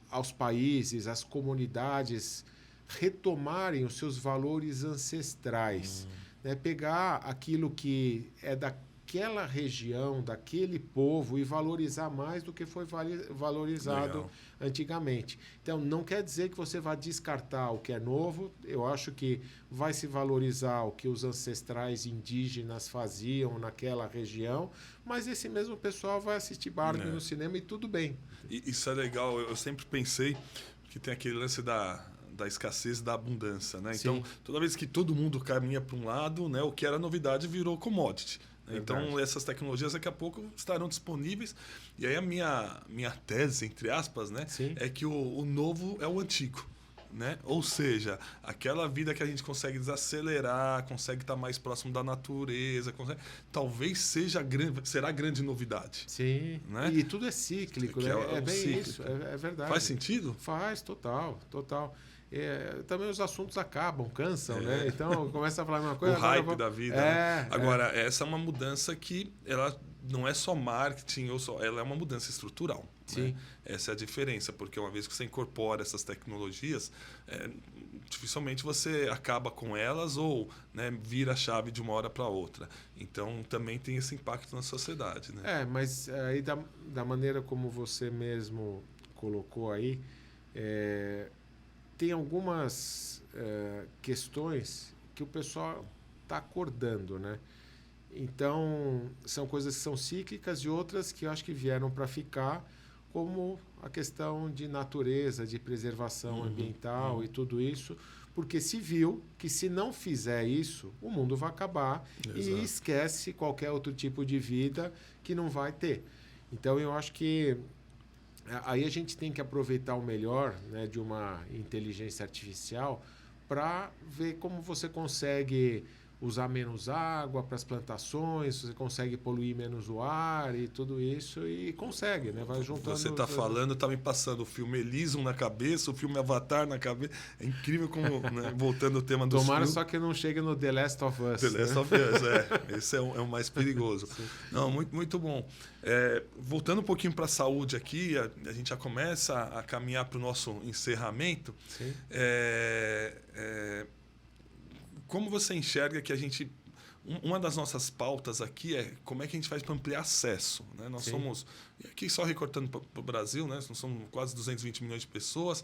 B: aos países, às comunidades retomarem os seus valores ancestrais. Né? Pegar aquilo que é daquela região, daquele povo e valorizar mais do que foi valorizado
A: Legal.
B: antigamente. Então, não quer dizer que você vai descartar o que é novo. Eu acho que vai se valorizar o que os ancestrais indígenas faziam naquela região, mas esse mesmo pessoal vai assistir Barbie no cinema e tudo bem.
A: Isso é legal. Eu sempre pensei que tem aquele lance da escassez e da abundância, né?
B: Sim.
A: Então, toda vez que todo mundo caminha para um lado, né, o que era novidade virou commodity.
B: Verdade.
A: Então, essas tecnologias daqui a pouco estarão disponíveis. E aí a minha tese, entre aspas, né,
B: Sim.
A: é que o novo é o antigo. Né? Ou seja, aquela vida que a gente consegue desacelerar, consegue estar mais próximo da natureza, talvez será a grande novidade.
B: Sim,
A: né?
B: E tudo é cíclico, né? É bem
A: cíclico.
B: isso, é verdade.
A: Faz sentido?
B: Faz, total. Também os assuntos acabam, cansam, né? Então começa a falar uma coisa...
A: O hype da vida. Né? Agora, essa é uma mudança que ela não é só marketing, ela é uma mudança estrutural.
B: Sim.
A: Né? Essa é a diferença, porque uma vez que você incorpora essas tecnologias, dificilmente você acaba com elas ou, né, vira a chave de uma hora para outra. Então, também tem esse impacto na sociedade. Né?
B: Mas aí da maneira como você mesmo colocou aí, tem algumas questões que o pessoal está acordando, né? Então, são coisas que são cíclicas e outras que eu acho que vieram para ficar, como a questão de natureza, de preservação ambiental e tudo isso, porque se viu que se não fizer isso, o mundo vai acabar. Exato. E esquece qualquer outro tipo de vida que não vai ter. Então, eu acho que aí a gente tem que aproveitar o melhor, né, de uma inteligência artificial para ver como você consegue usar menos água para as plantações, você consegue poluir menos o ar e tudo isso, e consegue, né? Vai juntando...
A: Você está falando, está me passando o filme Elysium na cabeça, o filme Avatar na cabeça. É incrível como, né, voltando ao tema do
B: Tomara só que não chegue no The Last of Us.
A: The Last of Us, Esse é o mais perigoso. Não, muito, muito bom. Voltando um pouquinho para a saúde aqui, a gente já começa a caminhar para o nosso encerramento.
B: Sim.
A: Como você enxerga que a gente... Uma das nossas pautas aqui é como é que a gente faz para ampliar acesso. Né? Nós somos, aqui só recortando para o Brasil, né? Nós somos quase 220 milhões de pessoas,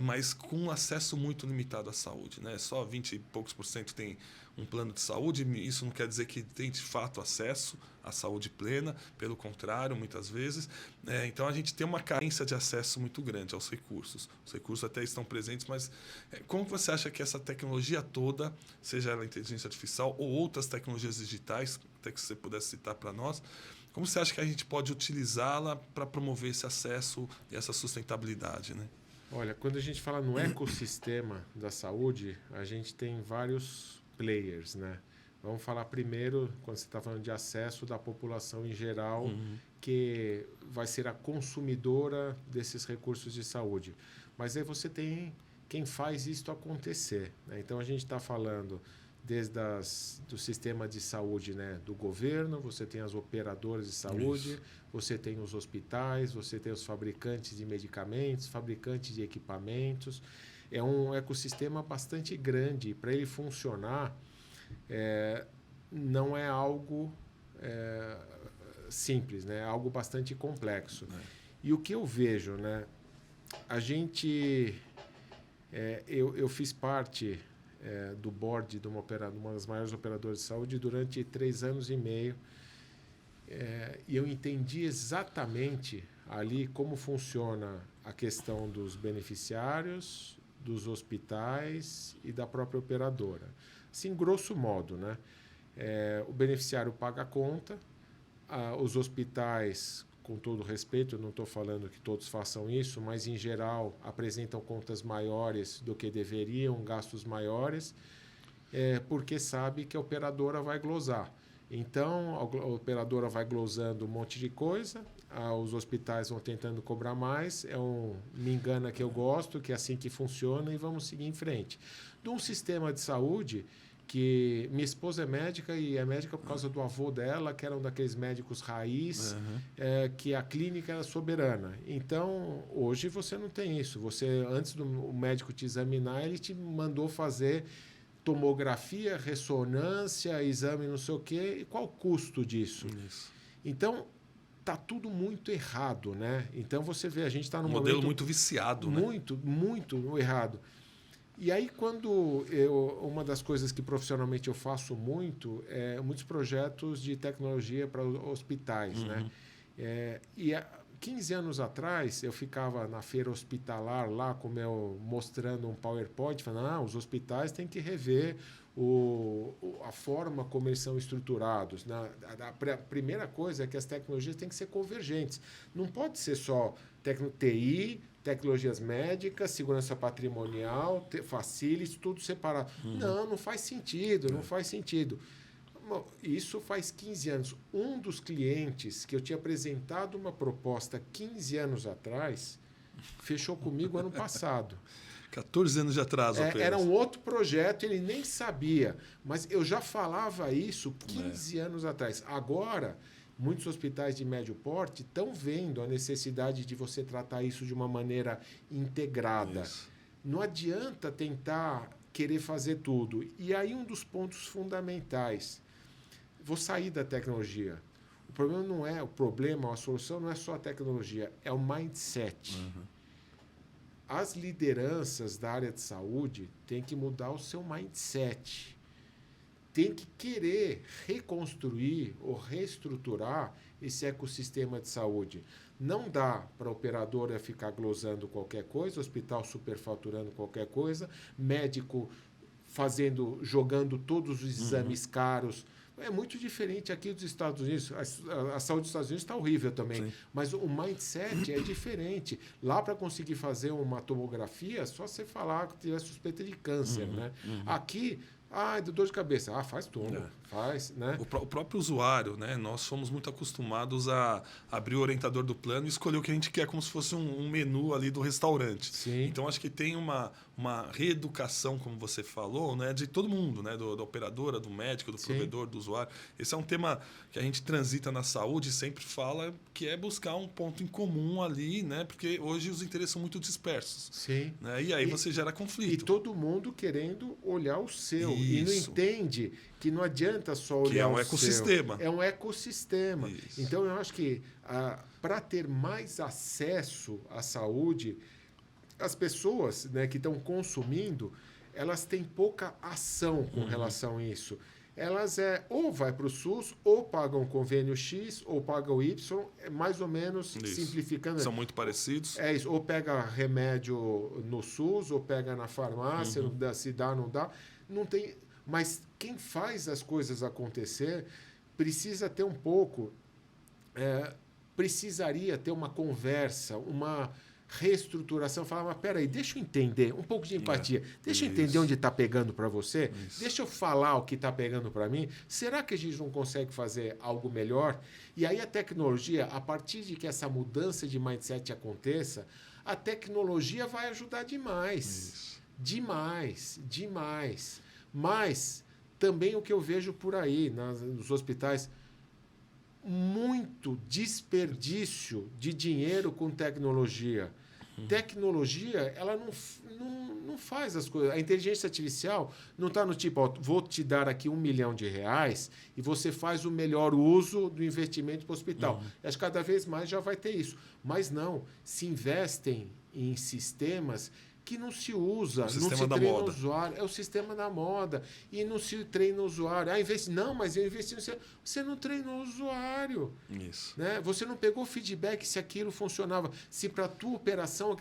A: mas com um acesso muito limitado à saúde. Né? Só 20 e poucos % tem um plano de saúde. Isso não quer dizer que tem de fato acesso à saúde plena, pelo contrário, muitas vezes. Então a gente tem uma carência de acesso muito grande aos recursos. Os recursos até estão presentes, mas como você acha que essa tecnologia toda, seja ela inteligência artificial ou outras tecnologias digitais, até que você pudesse citar para nós, como você acha que a gente pode utilizá-la para promover esse acesso e essa sustentabilidade? Né?
B: Olha, quando a gente fala no ecossistema da saúde, a gente tem vários players, né? Vamos falar primeiro, quando você está falando de acesso da população em geral, que vai ser a consumidora desses recursos de saúde. Mas aí você tem quem faz isso acontecer. Né? Então, a gente está falando desde do sistema de saúde, né, do governo, você tem as operadoras de saúde, você tem os hospitais, você tem os fabricantes de medicamentos, fabricantes de equipamentos. É um ecossistema bastante grande. Para ele funcionar, não é algo simples, né? É algo bastante complexo. E o que eu vejo, né? A gente... eu fiz parte do board de uma das maiores operadoras de saúde durante 3 anos e meio. E eu entendi exatamente ali como funciona a questão dos beneficiários, dos hospitais e da própria operadora. Assim, grosso modo, né? O beneficiário paga a conta, os hospitais, com todo respeito, eu não estou falando que todos façam isso, mas, em geral, apresentam contas maiores do que deveriam, gastos maiores, porque sabe que a operadora vai glosar. Então, a operadora vai glosando um monte de coisa, os hospitais vão tentando cobrar mais, me engana que eu gosto, que é assim que funciona e vamos seguir em frente. De um sistema de saúde que minha esposa é médica e é médica por causa do avô dela, que era um daqueles médicos raiz, que a clínica era soberana. Então, hoje você não tem isso. Antes do médico te examinar, ele te mandou fazer tomografia, ressonância, exame não sei o quê. E qual o custo disso?
A: Isso.
B: Então, está tudo muito errado, né? Então, você vê, a gente está num
A: modelo muito viciado, né?
B: Muito errado. E aí, uma das coisas que profissionalmente eu faço muitos projetos de tecnologia para hospitais, né? 15 anos atrás, eu ficava na feira hospitalar lá mostrando um PowerPoint, falando, os hospitais têm que rever a forma como eles são estruturados. A primeira coisa é que as tecnologias têm que ser convergentes. Não pode ser só TI, tecnologias médicas, segurança patrimonial, facilities, tudo separado. Não faz sentido, não faz sentido. Isso faz 15 anos. Um dos clientes que eu tinha apresentado uma proposta 15 anos atrás fechou comigo ano passado.
A: 14 anos de atraso apenas.
B: Era um outro projeto, ele nem sabia, mas eu já falava isso 15 anos atrás. Agora, muitos hospitais de médio porte estão vendo a necessidade de você tratar isso de uma maneira integrada.
A: Isso.
B: Não adianta tentar querer fazer tudo. E aí um dos pontos fundamentais... Vou sair da tecnologia. A solução não é só a tecnologia, é o mindset. As lideranças da área de saúde têm que mudar o seu mindset. Tem que querer reconstruir ou reestruturar esse ecossistema de saúde. Não dá para a operadora ficar glosando qualquer coisa, hospital superfaturando qualquer coisa, médico jogando todos os exames caros. É muito diferente aqui dos Estados Unidos. A saúde dos Estados Unidos está horrível também. Sim. Mas o mindset é diferente. Lá, para conseguir fazer uma tomografia, só você falar que tiver suspeita de câncer. Né? Aqui, dor de cabeça. Faz tomo. Faz, né?
A: O próprio usuário, né? Nós somos muito acostumados a abrir o orientador do plano e escolher o que a gente quer, como se fosse um menu ali do restaurante.
B: Sim.
A: Então, acho que tem uma reeducação, como você falou, né? De todo mundo, né? Da operadora, do médico, do provedor, do usuário. Esse é um tema que a gente transita na saúde e sempre fala, que é buscar um ponto em comum ali, né? Porque hoje os interesses são muito dispersos.
B: Sim.
A: Né? E aí você gera conflito.
B: E todo mundo querendo olhar o seu.
A: Isso.
B: E não entende que não adianta só olhar o seu.
A: É um ecossistema.
B: É um ecossistema.
A: Isso.
B: Então, eu acho que para ter mais acesso à saúde, as pessoas, né, que estão consumindo, elas têm pouca ação com relação a isso. Elas ou vai para o SUS, ou pagam convênio X, ou pagam Y, mais ou menos
A: isso.
B: Simplificando.
A: São muito parecidos.
B: É isso, ou pega remédio no SUS, ou pega na farmácia, se dá, não dá. Não tem, mas quem faz as coisas acontecer precisa ter um pouco, precisaria ter uma conversa, uma reestruturação, falar, mas peraí, deixa eu entender, um pouco de empatia, deixa eu entender onde está pegando para você, deixa eu falar o que está pegando para mim, será que a gente não consegue fazer algo melhor? E aí a tecnologia, a partir de que essa mudança de mindset aconteça, a tecnologia vai ajudar demais, demais. Mas também o que eu vejo por aí, nos hospitais, muito desperdício de dinheiro com tecnologia. Tecnologia, ela não faz as coisas. A inteligência artificial não está no tipo, ó, vou te dar aqui R$ 1 milhão e você faz o melhor uso do investimento para o hospital. Acho que cada vez mais já vai ter isso. Mas não, se investem em sistemas que não se usa, não se treina o usuário. É o sistema da moda. E não se treina o usuário. Não, mas eu investi no... Você não treinou o usuário.
A: Isso.
B: Né? Você não pegou feedback se aquilo funcionava. Se para a tua operação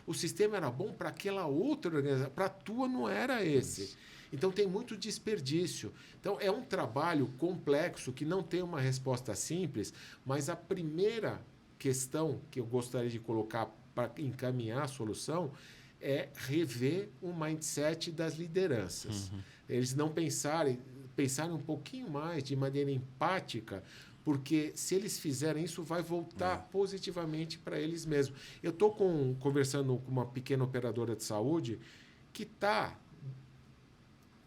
B: o sistema era bom para aquela outra organização. Para a tua não era esse. Isso. Então tem muito desperdício. Então é um trabalho complexo que não tem uma resposta simples, mas a primeira questão que eu gostaria de colocar para encaminhar a solução é rever o mindset das lideranças. Eles não pensarem um pouquinho mais de maneira empática, porque se eles fizerem isso, vai voltar positivamente para eles mesmos. Eu estou conversando com uma pequena operadora de saúde que está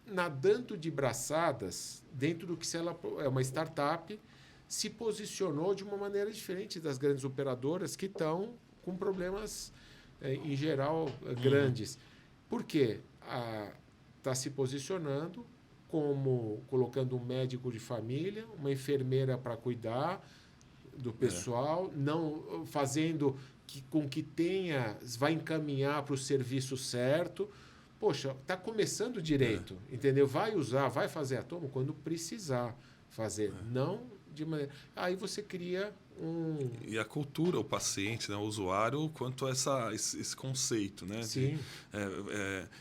B: nadando de braçadas dentro do que se ela é uma startup, se posicionou de uma maneira diferente das grandes operadoras que estão com problemas em geral, grandes. Por quê? Está se posicionando como colocando um médico de família, uma enfermeira para cuidar do pessoal, não fazendo com que vai encaminhar para o serviço certo. Poxa, está começando direito, entendeu? Vai usar, vai fazer a toma quando precisar fazer, não de maneira... Aí você cria
A: E a cultura, o paciente, né, o usuário, quanto a esse conceito, né?
B: Sim.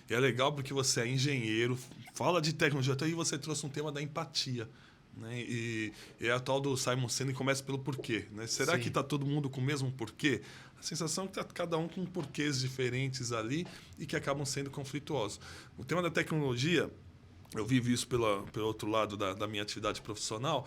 A: É legal porque você é engenheiro, fala de tecnologia, até aí você trouxe um tema da empatia. Né? E é a tal do Simon Sinek, começa pelo porquê. Né? Será que está todo mundo com o mesmo porquê? A sensação é que está cada um com porquês diferentes ali e que acabam sendo conflituosos. O tema da tecnologia... Eu vivo isso pelo outro lado da minha atividade profissional,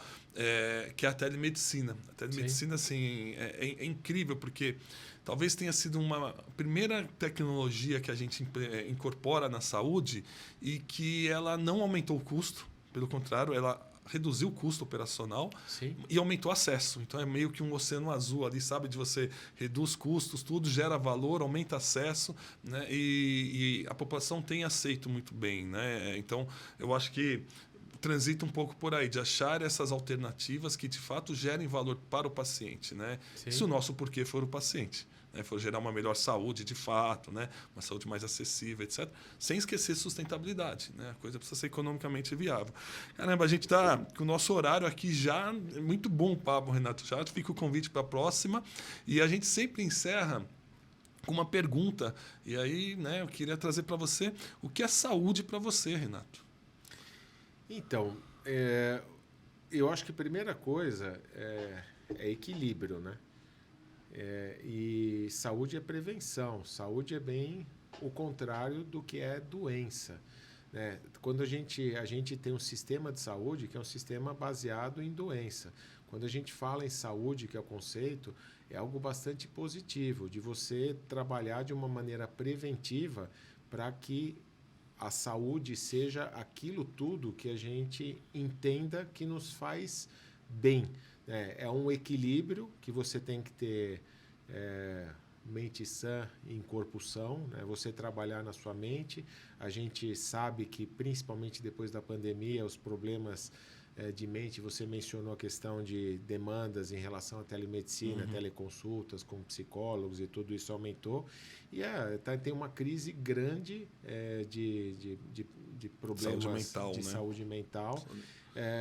A: que é a telemedicina. A telemedicina assim, é incrível, porque talvez tenha sido uma primeira tecnologia que a gente incorpora na saúde e que ela não aumentou o custo, pelo contrário, ela reduziu o custo operacional.
B: Sim.
A: E aumentou o acesso. Então é meio que um oceano azul ali, sabe? De você reduz custos, tudo gera valor, aumenta acesso, né? E a população tem aceito muito bem, né? Então eu acho que transita um pouco por aí, de achar essas alternativas que de fato gerem valor para o paciente, né? Se o nosso porquê for o paciente. For gerar uma melhor saúde de fato, né? Uma saúde mais acessível, etc. Sem esquecer sustentabilidade. Né? A coisa precisa ser economicamente viável. Caramba, a gente está com o nosso horário aqui já. É muito bom o papo, Renato. Já fica o convite para a próxima. E a gente sempre encerra com uma pergunta. E aí, né, eu queria trazer para você o que é saúde para você, Renato.
B: Então, eu acho que a primeira coisa é equilíbrio, né? E saúde é prevenção, saúde é bem o contrário do que é doença. Né? Quando a gente tem um sistema de saúde que é um sistema baseado em doença. Quando a gente fala em saúde, que é o conceito, é algo bastante positivo, de você trabalhar de uma maneira preventiva para que a saúde seja aquilo tudo que a gente entenda que nos faz bem. É um equilíbrio que você tem que ter mente sã em corpo são, né? Você trabalhar na sua mente. A gente sabe que, principalmente depois da pandemia, os problemas de mente, você mencionou a questão de demandas em relação à telemedicina, teleconsultas com psicólogos e tudo isso aumentou. E tem uma crise grande de problemas
A: saúde mental,
B: de
A: né?
B: saúde mental.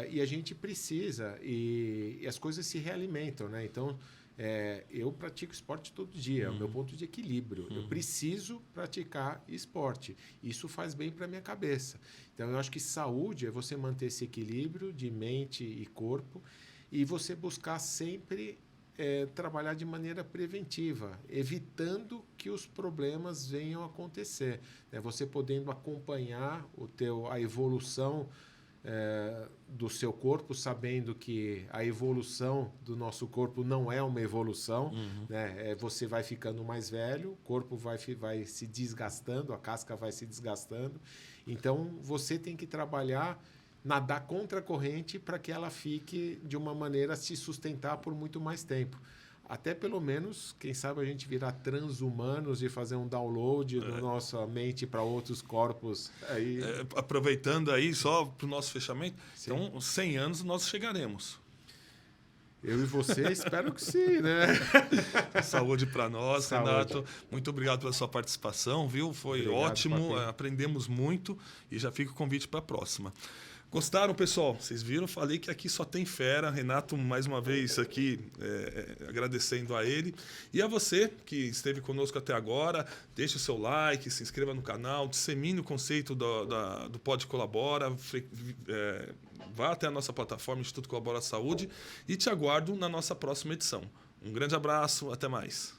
B: E a gente precisa, e as coisas se realimentam, né? Então, eu pratico esporte todo dia, é o meu ponto de equilíbrio. Eu preciso praticar esporte. Isso faz bem para a minha cabeça. Então, eu acho que saúde é você manter esse equilíbrio de mente e corpo e você buscar sempre trabalhar de maneira preventiva, evitando que os problemas venham a acontecer. Né? Você podendo acompanhar a evolução do seu corpo, sabendo que a evolução do nosso corpo não é uma evolução, né? Você vai ficando mais velho, o corpo vai se desgastando, a casca vai se desgastando. Então, você tem que trabalhar, nadar contra a corrente para que ela fique de uma maneira a se sustentar por muito mais tempo. até pelo menos, quem sabe a gente virar transhumanos e fazer um download da nossa mente para outros corpos. Aí...
A: aproveitando aí, só para o nosso fechamento,
B: Sim.
A: então, 100 anos nós chegaremos.
B: Eu e você, espero que sim, né?
A: Saúde para nós,
B: Saúde.
A: Renato. Muito obrigado pela sua participação, viu? Foi
B: Obrigado,
A: ótimo,
B: Papinho.
A: aprendemos muito e já fica o convite para a próxima. Gostaram, pessoal? Vocês viram? Falei que aqui só tem fera. Renato, mais uma vez aqui, agradecendo a ele. E a você que esteve conosco até agora, deixe o seu like, se inscreva no canal, dissemine o conceito do Pod Colabora, vá até a nossa plataforma Instituto Colabora Saúde e te aguardo na nossa próxima edição. Um grande abraço, até mais.